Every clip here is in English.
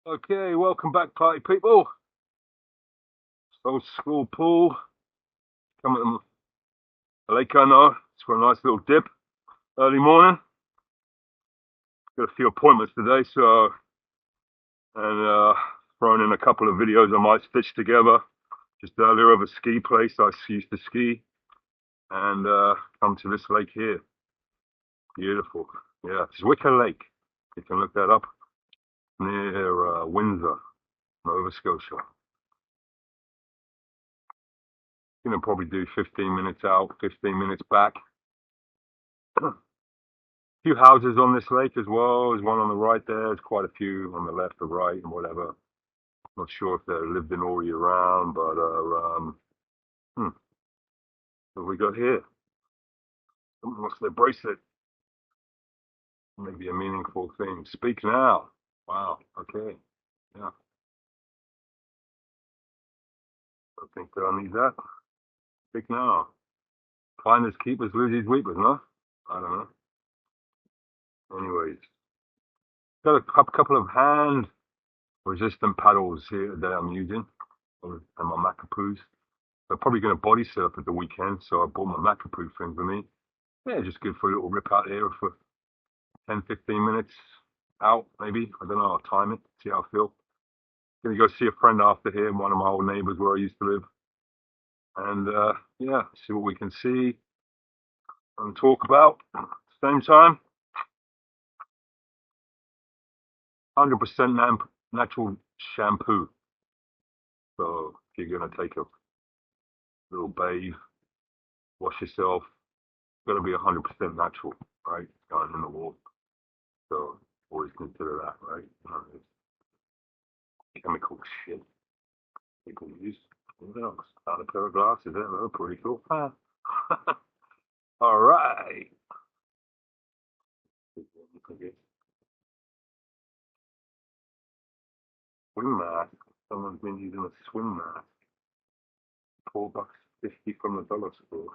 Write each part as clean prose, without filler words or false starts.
Okay, welcome back, party people. Old school pool. Coming to the lake, I know. It's for a nice little dip. Early morning. Got a few appointments today, so and throwing in a couple of videos I might stitch together. Just earlier of a ski place I used to ski, and come to this lake here. Beautiful. Yeah, Zwicker Lake. You can look that up near Windsor, Nova Scotia. You can probably do 15 minutes out, 15 minutes back. Few houses on this lake as well. There's one on the right there. There's quite a few on the left or right and whatever. Not sure if they're lived in all year round, but hmm, what have we got here? What's their bracelet? Maybe a meaningful thing. Speak now. Wow. Okay. Yeah. I think that I need that. Speak now. Finders keepers, losers weepers, no? I don't know. Anyways, got a couple of hand resistant paddles here that I'm using, and my Macapoos. I'm probably going to body surf at the weekend, so I bought my Macapoo thing for me. Yeah, just good for a little rip out here for 10, 15 minutes out, maybe. I don't know, I'll time it, see how I feel. Gonna go see a friend after here, one of my old neighbors where I used to live. And yeah, see what we can see and talk about. Same time, 100% natural shampoo. So if you're gonna take a little bathe, wash yourself, gotta be 100% natural, right? Going in the water. So always consider that, right? Chemical shit people use. What else? Found a pair of glasses there. They're pretty cool. All right. Swim mask. Someone's been using a swim mask. $4.50 from the dollar store.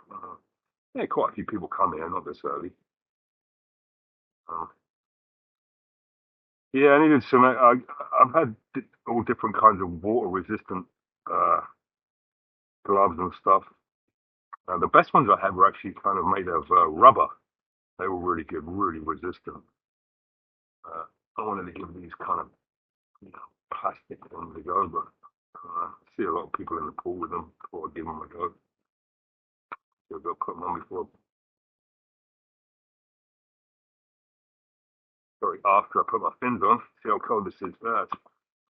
Yeah, quite a few people come here, not this early. Uh, yeah, I needed some. I've had all different kinds of water resistant uh, gloves and stuff. The best ones I had were actually kind of made of rubber. They were really good, really resistant. Uh, I wanted to give these kind of, you know, plastic things a go, but I see a lot of people in the pool with them before I give them a go. So I've got to put them on before, sorry, after I put my fins on. See how cold this is. It's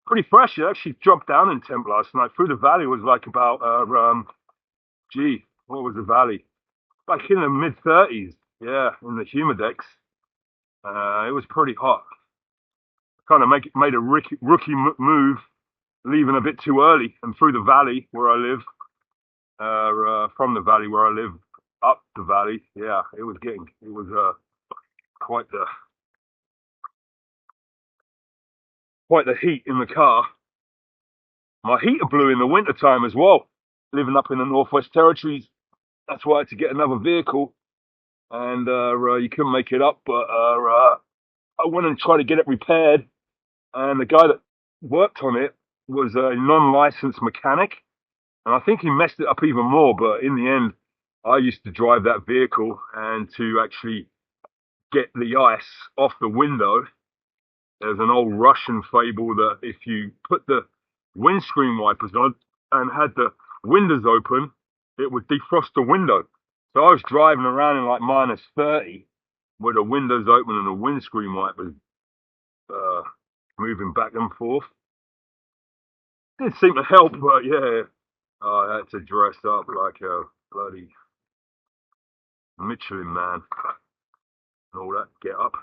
pretty fresh. It actually dropped down in temp last night. Through the valley was like about, gee, what was the valley? Like in the mid 30s. Yeah, in the humidex. It was pretty hot. Kind of made a rookie move, leaving a bit too early, and through the valley where I live, from the valley where I live up the valley. Yeah, it was quite the quite the heat in the car. My heater blew in the winter time as well. Living up in the Northwest Territories, that's why I had to get another vehicle, and you couldn't make it up. But I went and tried to get it repaired, and the guy that worked on it was a non-licensed mechanic, and I think he messed it up even more. But in the end, I used to drive that vehicle, and to actually get the ice off the window, there's an old Russian fable that if you put the windscreen wipers on and had the windows open, it would defrost the window. So I was driving around in like minus 30 with the windows open and the windscreen wipers uh, moving back and forth. Didn't seem to help, but yeah, I had to dress up like a bloody Michelin man and all that get up.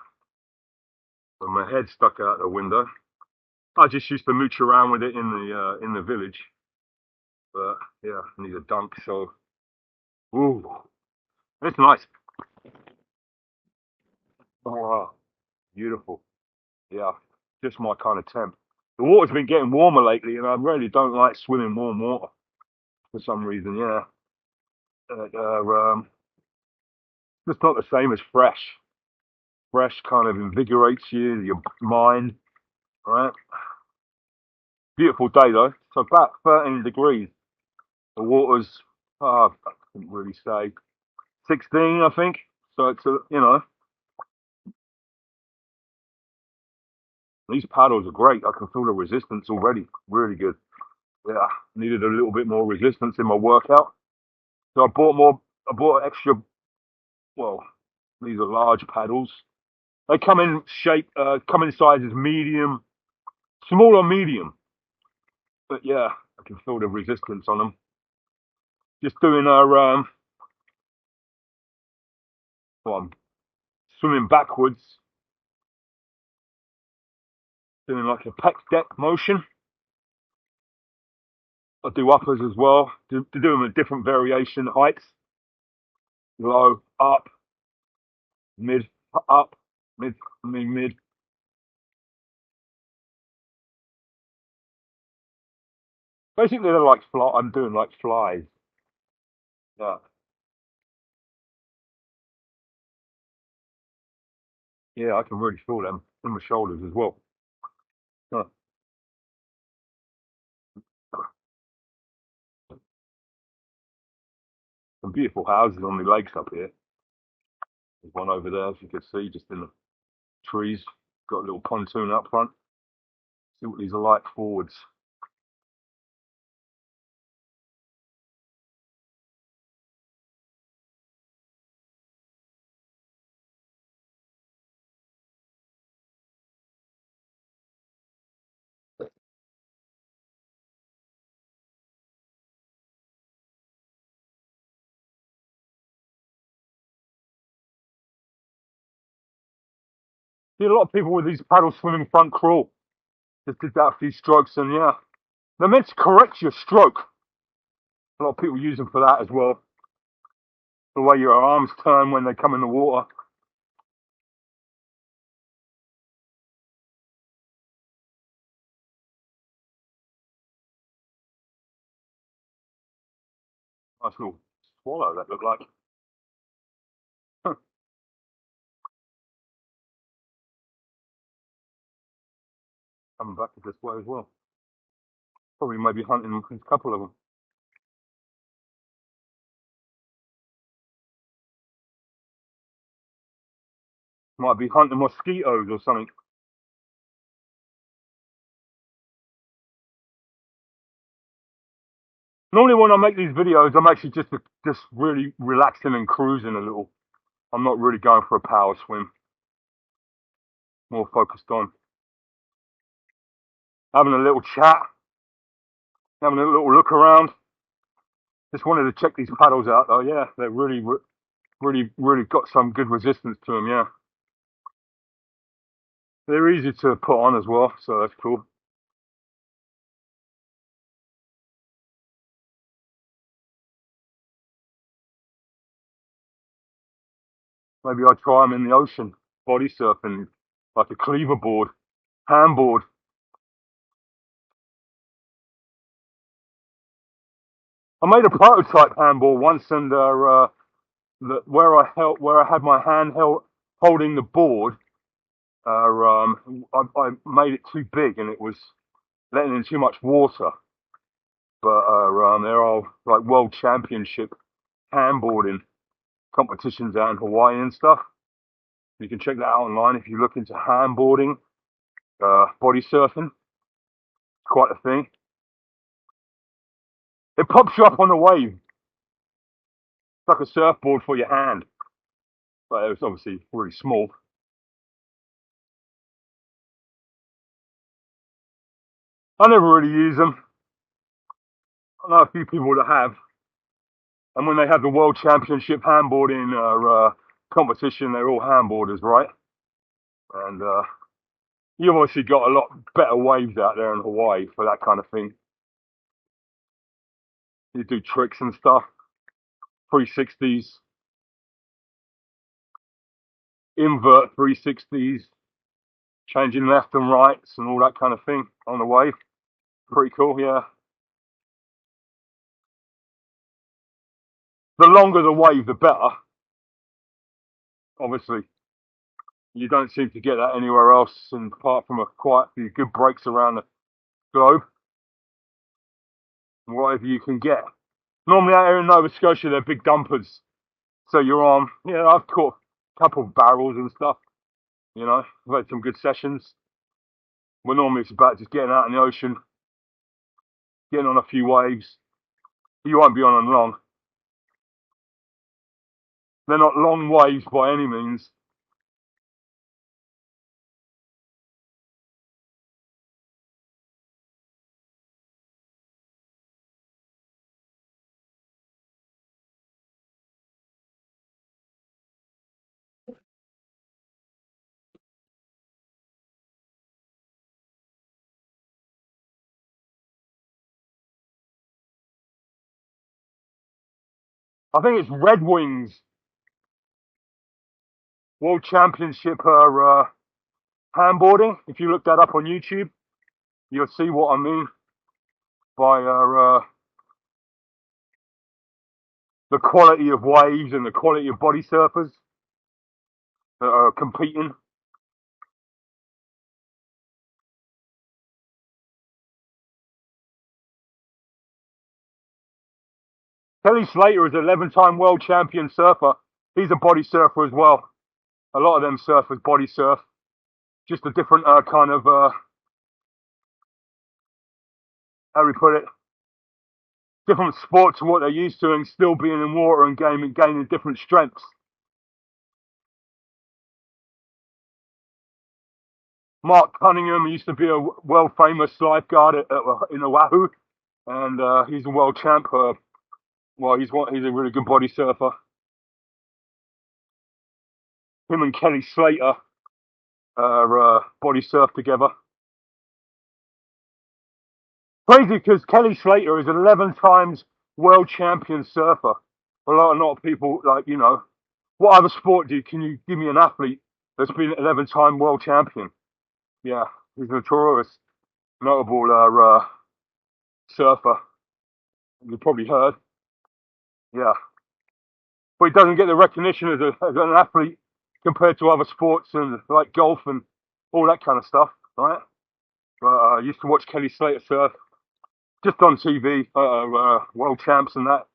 With my head stuck out the window. I just used to mooch around with it in the village, but yeah, I need a dunk. So, ooh, it's nice. Oh, wow, beautiful. Yeah, just my kind of temp. The water's been getting warmer lately, and I really don't like swimming warm water for some reason. Yeah, it's not the same as fresh. Fresh kind of invigorates you, your mind, right? Beautiful day though. So about 13 degrees. The water's, I couldn't really say, 16, I think. So it's, these paddles are great. I can feel the resistance already. Really good. Yeah, needed a little bit more resistance in my workout. So I bought extra, well, these are large paddles. They come in come in sizes medium, small or medium. But yeah, I can feel the resistance on them. Just doing well, I'm swimming backwards, doing like a pec deck motion. I do uppers as well. Do them at different variation heights. Low, up, mid, up, mid, mid. Basically, they're like I'm doing like flies. Yeah, yeah, I can really feel them in my shoulders as well. Yeah. Some beautiful houses on the lakes up here. There's one over there, as you can see, just in the trees. Got a little pontoon up front. See what these are like forwards. See a lot of people with these paddles swimming front crawl. Just did that a few strokes, and yeah, they're meant to correct your stroke. A lot of people use them for that as well. The way your arms turn when they come in the water. Nice little swallow that looked like. Coming back this way as well. Probably maybe hunting a couple of them. Might be hunting mosquitoes or something. Normally when I make these videos, I'm actually just really relaxing and cruising a little. I'm not really going for a power swim. More focused on having a little chat, having a little look around. Just wanted to check these paddles out though. Yeah, they're really got some good resistance to them. Yeah, they're easy to put on as well, so that's cool. Maybe I try them in the ocean, body surfing, like a cleaver board, handboard. I made a prototype handboard once, and where I had my hand holding the board, I made it too big, and it was letting in too much water. But there are like world championship handboarding competitions out in Hawaii and stuff. You can check that out online if you look into handboarding, body surfing. It's quite a thing. It pops you up on the wave. It's like a surfboard for your hand, but it's obviously really small. I never really use them. I know a few people that have, and when they have the world championship handboarding competition, they're all handboarders, right? And you've obviously got a lot better waves out there in Hawaii for that kind of thing. You do tricks and stuff, 360s, invert 360s, changing left and rights and all that kind of thing on the wave. Pretty cool, yeah. The longer the wave, the better. Obviously, you don't seem to get that anywhere else, and apart from quite a few good breaks around the globe. whatever you can get. Normally out here in Nova Scotia, they're big dumpers. So you're on, I've caught a couple of barrels and stuff, I've had some good sessions. But normally it's about just getting out in the ocean, getting on a few waves. You won't be on them long. They're not long waves by any means. I think it's Red Wings World Championship handboarding. If you look that up on YouTube, you'll see what I mean by the quality of waves and the quality of body surfers that are competing. Kelly Slater is an 11-time world champion surfer. He's a body surfer as well. A lot of them surfers body surf. Just a different kind of, how do we put it? Different sport to what they're used to, and still being in water and gaining different strengths. Mark Cunningham used to be a world famous lifeguard in Oahu, and he's a world champ. He's a really good body surfer. Him and Kelly Slater body surf together. Crazy because Kelly Slater is an 11 times world champion surfer. A lot of people what other sport can you give me an athlete that's been an 11-time world champion? Yeah, he's a notorious, notable surfer. You probably heard. Yeah, but he doesn't get the recognition as an athlete compared to other sports and like golf and all that kind of stuff, right? But I used to watch Kelly Slater surf just on TV, world champs and that,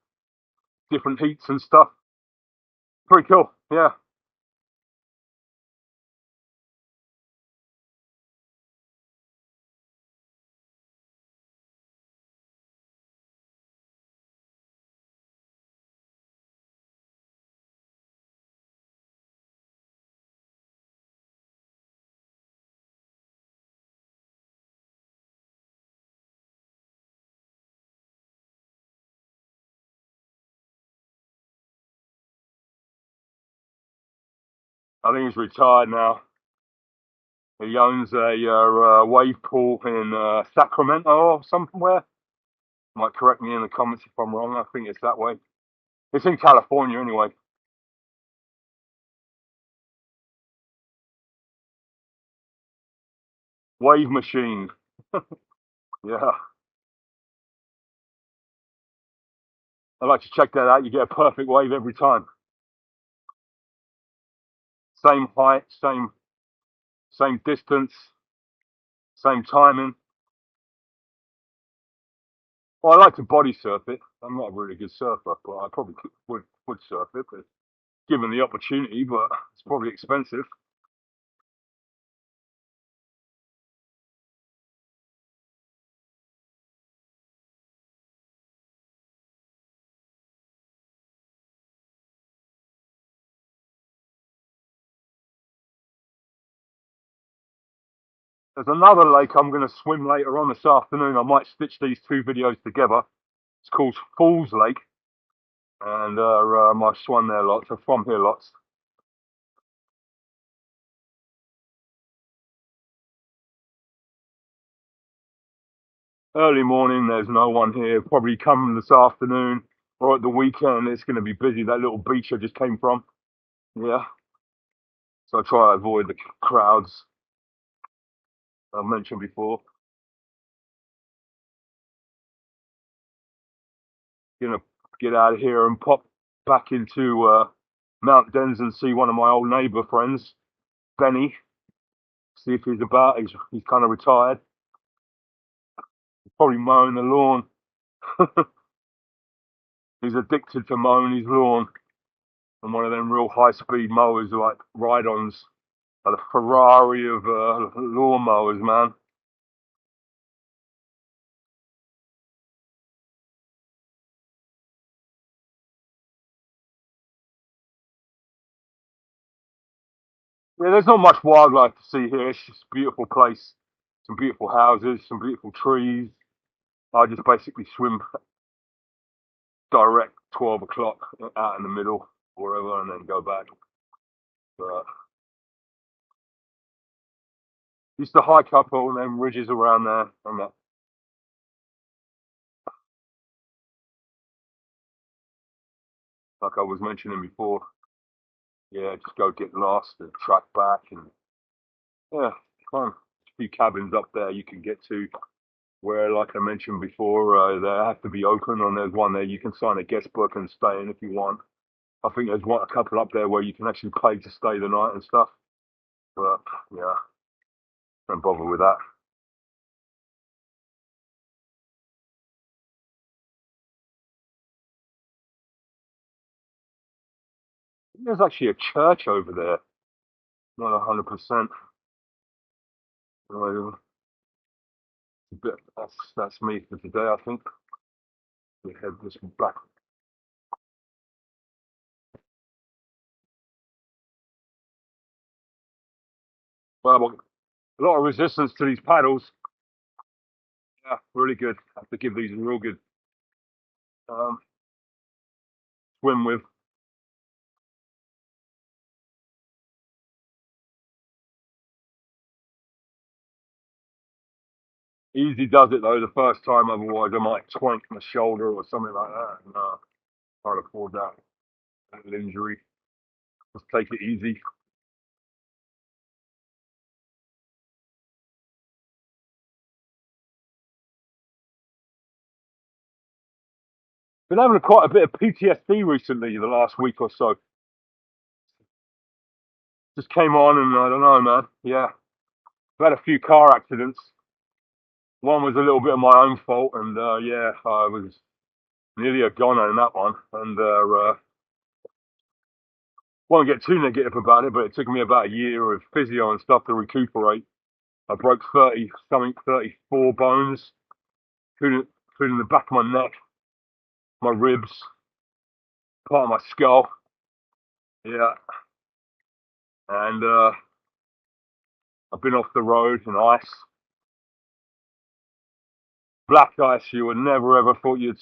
different heats and stuff. Pretty cool, yeah. I think he's retired now. He owns a wave pool in Sacramento or somewhere. Might correct me in the comments if I'm wrong. I think it's that way. It's in California anyway. Wave machine. Yeah. I'd like to check that out. You get a perfect wave every time. Same height, same distance, same timing. Well, I like to body surf it. I'm not a really good surfer, but I probably would surf it, but given the opportunity, but it's probably expensive. There's another lake I'm going to swim later on this afternoon. I might stitch these two videos together. It's called Falls Lake, and I swam there lots. I'm from here lots. Early morning, there's no one here. Probably come this afternoon or at the weekend, it's going to be busy. That little beach I just came from. Yeah. So I try to avoid the crowds I mentioned before. Gonna get out of here and pop back into Mount Dens and see one of my old neighbour friends, Benny. See if he's about. He's kind of retired. Probably mowing the lawn. He's addicted to mowing his lawn, and one of them real high-speed mowers, like ride-ons, like the Ferrari of lawn mowers, man. Yeah, there's not much wildlife to see here. It's just a beautiful place, some beautiful houses, some beautiful trees. I just basically swim direct 12 o'clock out in the middle, wherever, and then go back. But used to hike up all them ridges around there, and that, like I was mentioning before, yeah, just go get lost and track back, and yeah, fun. A few cabins up there you can get to where, like I mentioned before, they have to be open, and there's one there you can sign a guest book and stay in if you want. I think there's a couple up there where you can actually pay to stay the night and stuff. But yeah, don't bother with that. There's actually a church over there. Not 100%. Uh, But that's me for today. I think we had this back. Well, a lot of resistance to these paddles. Yeah, really good. Have to give these a real good um, swim with. Easy does it though the first time. Otherwise, I might twank my shoulder or something like that. No, can't afford that. Little injury. Just take it easy. Been having quite a bit of PTSD recently, the last week or so. Just came on, and I don't know, man. Yeah, I've had a few car accidents. One was a little bit of my own fault, and yeah, I was nearly a goner in that one. And won't get too negative about it, but it took me about a year of physio and stuff to recuperate. I broke 30 something, 34 bones, including the back of my neck, my ribs, part of my skull. Yeah, and I've been off the road in ice, black ice. You would never ever thought you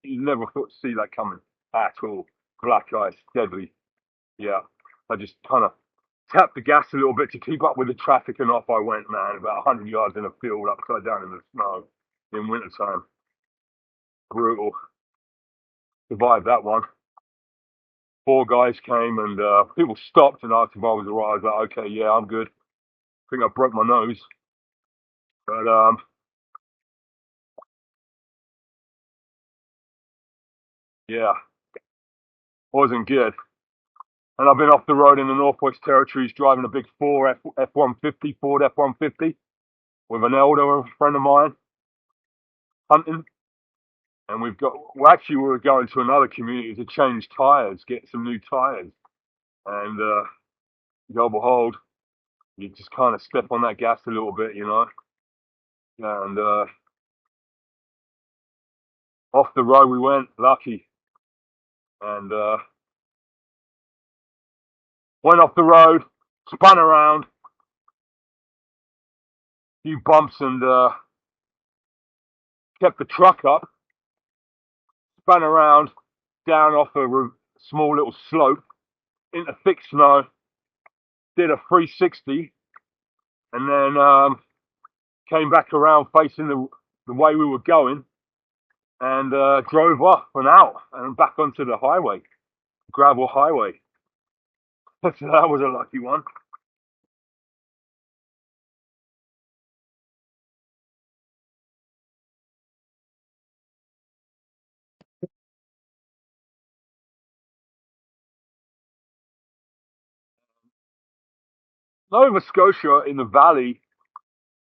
never thought to see that coming at all. Black ice, deadly. Yeah, I just kind of tapped the gas a little bit to keep up with the traffic, and off I went, man. About 100 yards in a field, upside down in the snow in wintertime. Brutal. Survived that one. Four guys came, and people stopped and asked if I was alright. I was like, okay, yeah, I'm good. I think I broke my nose, but yeah, wasn't good. And I've been off the road in the Northwest Territories driving a big F-150, Ford F-150 with an elder, a friend of mine, hunting. And well, actually, we were going to another community to change tyres, get some new tyres. And lo and behold, you just kind of step on that gas a little bit, you know. And off the road we went, lucky. And went off the road, spun around, few bumps, and kept the truck up, spun around, down off a small little slope into thick snow, did a 360, and then came back around facing the way we were going, and drove off and out and back onto the highway, gravel highway. So that was a lucky one. Nova Scotia in the valley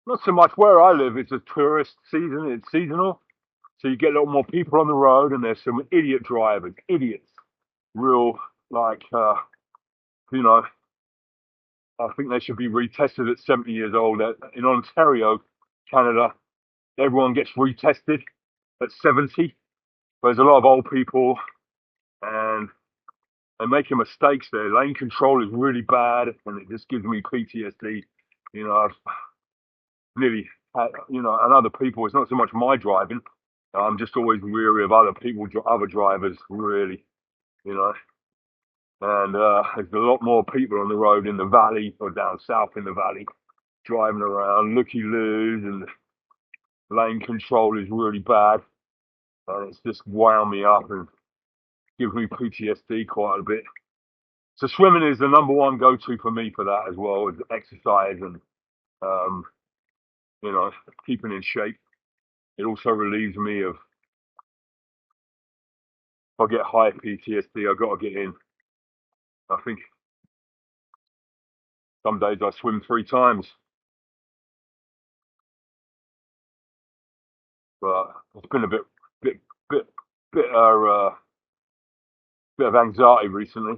Not so much where I live. It's a tourist season. It's seasonal, so you get a lot more people on the road, and there's some idiot drivers, idiots, real like you know. I think they should be retested at 70 years old. In Ontario, Canada, everyone gets retested at 70. There's a lot of old people, and they're making mistakes there. Lane control is really bad, and it just gives me PTSD. I've nearly had, and other people. It's not so much my driving. I'm just always weary of other people, other drivers, really, you know. And there's a lot more people on the road in the valley or down south in the valley driving around, looky-loos, and lane control is really bad. And it's just wound me up and gives me PTSD quite a bit. So swimming is the number one go-to for me for that as well as exercise and um, keeping in shape. It also relieves me of if I get high PTSD, I've got to get in. I think some days I swim 3 times, but it's been a bit, bit, bit, bit of anxiety recently.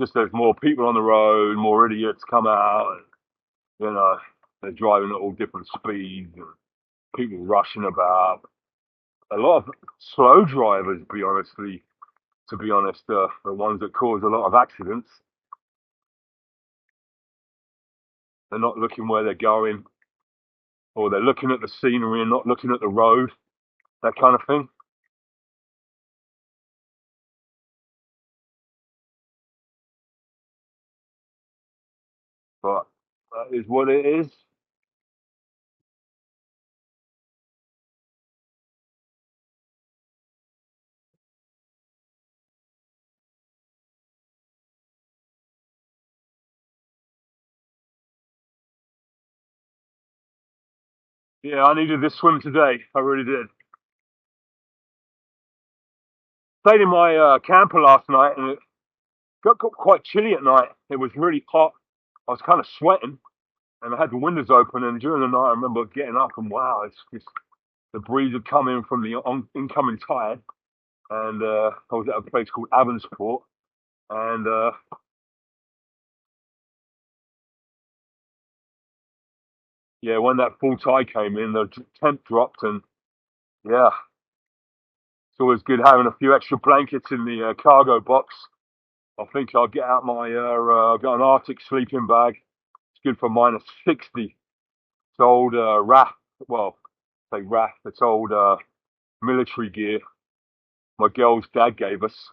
Just there's more people on the road, more idiots come out, and, they're driving at all different speeds, and people rushing about. A lot of slow drivers, to be honest, the ones that cause a lot of accidents. They're not looking where they're going, or they're looking at the scenery and not looking at the road, that kind of thing. But that is what it is. Yeah, I needed this swim today. I really did. Stayed in my camper last night, and it got quite chilly at night. It was really hot. I was kind of sweating, and I had the windows open. And during the night, I remember getting up, and wow, it's just the breeze had come in from the incoming tide. And I was at a place called Avansport, and yeah, when that full tide came in, the temp dropped, and yeah, it's always good having a few extra blankets in the cargo box. I think I'll get out my I've got an Arctic sleeping bag. It's good for -60. It's old RAF, well, say RAF. It's old military gear. My girl's dad gave us.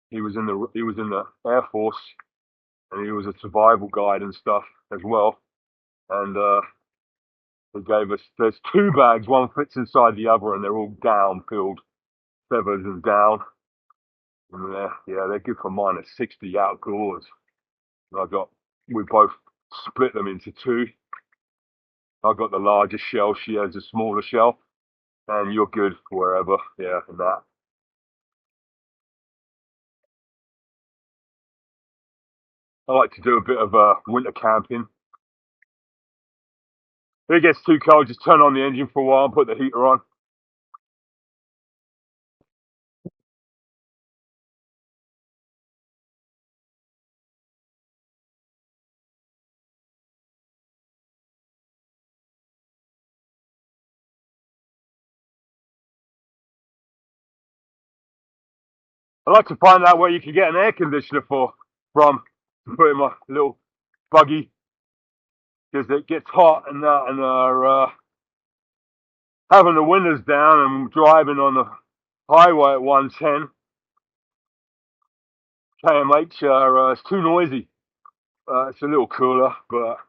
He was in the Air Force, and he was a survival guide and stuff as well. And he gave us. There's 2 bags. One fits inside the other, and they're all down, filled feathers and down. And they're good for -60 outdoors. And we both split them into 2. I got the larger shell. She has a smaller shell, and you're good wherever. Yeah, and that. I like to do a bit of winter camping. If it gets too cold, just turn on the engine for a while and put the heater on. I like to find out where you can get an air conditioner from to put in my little buggy because it gets hot and that, and having the windows down and driving on the highway at 110 kmh, it's too noisy. It's a little cooler, but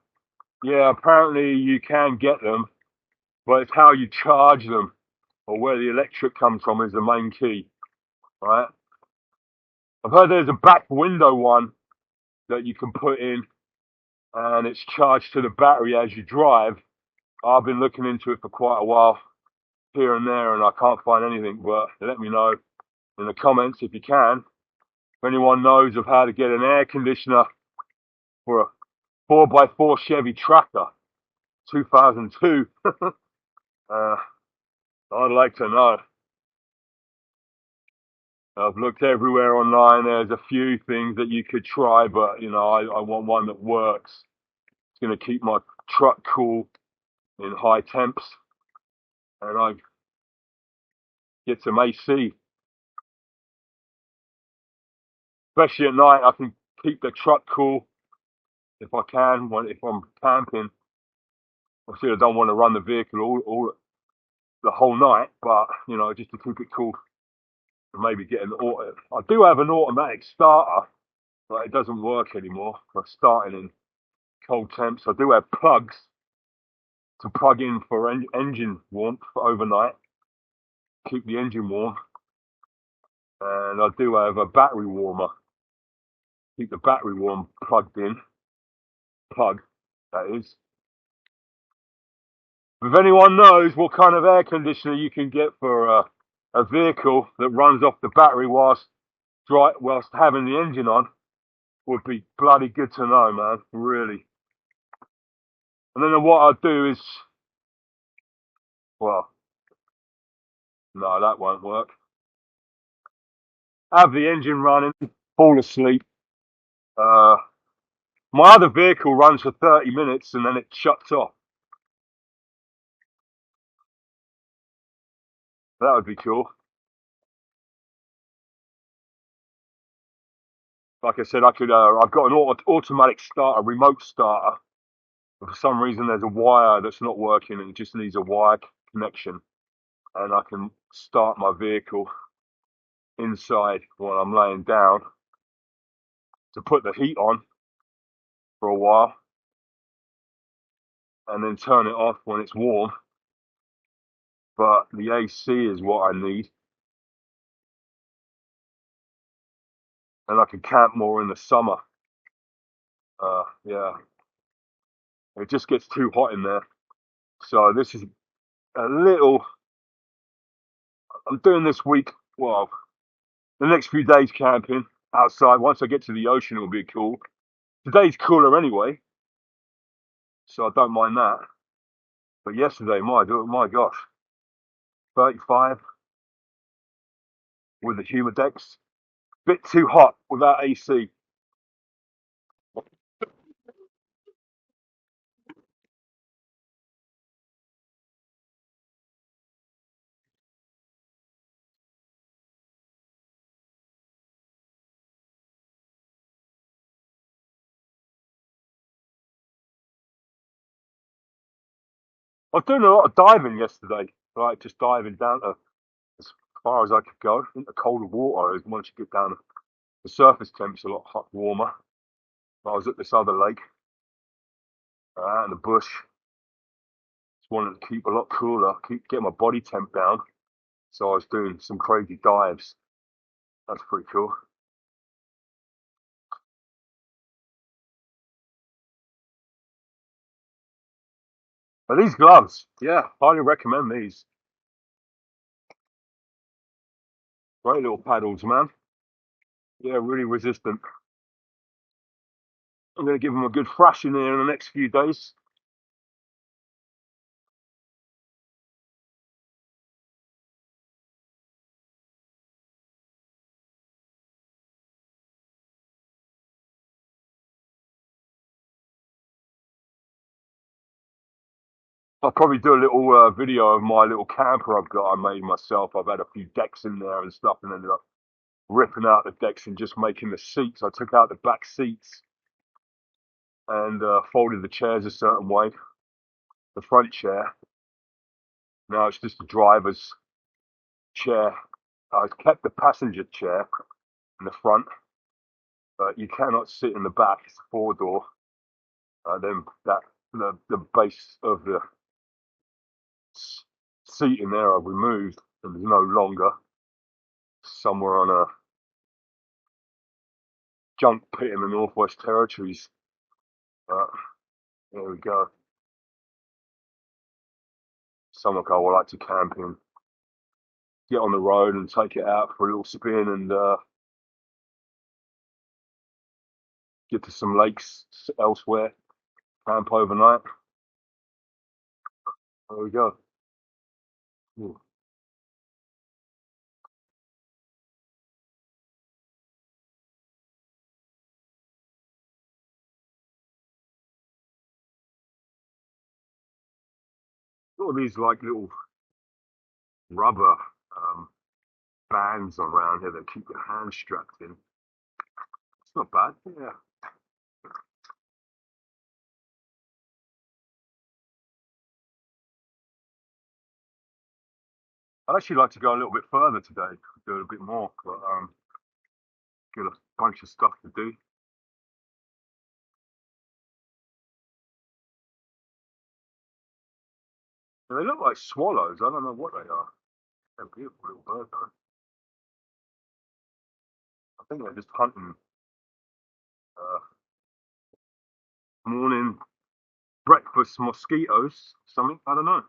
yeah, apparently you can get them, but it's how you charge them or where the electric comes from is the main key, right? I've heard there's a back window one that you can put in, and it's charged to the battery as you drive. I've been looking into it for quite a while here and there, and I can't find anything, but let me know in the comments if you can. If anyone knows of how to get an air conditioner for a 4x4 Chevy Tracker, 2002, I'd like to know. I've looked everywhere online. There's a few things that you could try, but I want one that works. It's going to keep my truck cool in high temps, and I get some AC. Especially at night, I can keep the truck cool if I can. If I'm camping, obviously I don't want to run the vehicle all the whole night, but just to keep it cool, and maybe get an auto. I do have an automatic starter, but it doesn't work anymore for starting in cold temps. I do have plugs to plug in for engine warmth for overnight, keep the engine warm, and I do have a battery warmer, keep the battery warm plugged in, that is. If anyone knows what kind of air conditioner you can get for a vehicle that runs off the battery whilst having the engine on, would be bloody good to know, man, really. And then what I'll do is, well, no, that won't work. Have the engine running, fall asleep. My other vehicle runs for 30 minutes and then it shuts off. That would be cool. Like I said, I could. I've got an automatic starter, remote starter. But for some reason, there's a wire that's not working, and it just needs a wire connection. And I can start my vehicle inside while I'm laying down to put the heat on for a while, and then turn it off when it's warm. But the AC is what I need, and I can camp more in the summer. Yeah, it just gets too hot in there. So this is a little. I'm doing this week. Well, the next few days camping outside. Once I get to the ocean, it'll be cool. Today's cooler anyway, so I don't mind that. But yesterday, my gosh, 35 with the humidex. Bit too hot without AC. I was doing a lot of diving yesterday, like just diving down to as far as I could go into colder water. Once you get down, the surface temp's a lot warmer. I was at this other lake out in the bush. Just wanted to keep a lot cooler, keep get my body temp down. So I was doing some crazy dives. That's pretty cool. But these gloves, yeah, highly recommend these. Great little paddles, man. Yeah, really resistant. I'm going to give them a good thrashing here in the next few days. I'll probably do a little video of my little camper I've got. I made myself. I've had a few decks in there and stuff, and ended up ripping out the decks and just making the seats. I took out the back seats and folded the chairs a certain way. The front chair. Now it's just the driver's chair. I kept the passenger chair in the front, but you cannot sit in the back. It's a four door. Then the base of the seat in there I've removed, and there's no longer somewhere on a junk pit in the Northwest Territories. But there we go. Somewhere I would like to camp in, get on the road and take it out for a little spin and get to some lakes elsewhere, camp overnight. There we go. Ooh. All these like little rubber um, bands around here that keep your hands strapped in. It's not bad. Yeah. I'd actually like to go a little bit further today, do a bit more, but got a bunch of stuff to do. And they look like swallows. I don't know what they are. They're beautiful little birds, though. I think they're just hunting uh, morning breakfast mosquitoes, something. I don't know.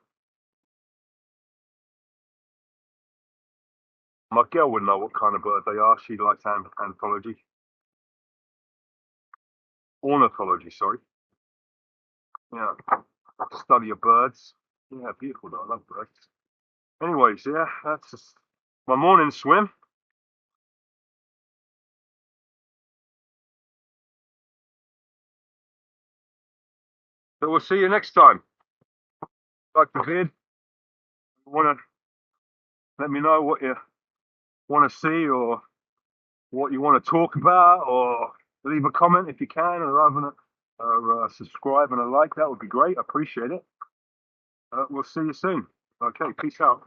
My girl would know what kind of bird they are. She likes anthology, ornithology. Sorry. Yeah, study of birds. Yeah, beautiful though. I love birds. Anyways, yeah, that's just my morning swim. So we'll see you next time. Like the vid, want to let me know what you want to see or what you want to talk about, or leave a comment if you can, or subscribe and a like. That would be great. I appreciate it. We'll see you soon. Okay, peace out.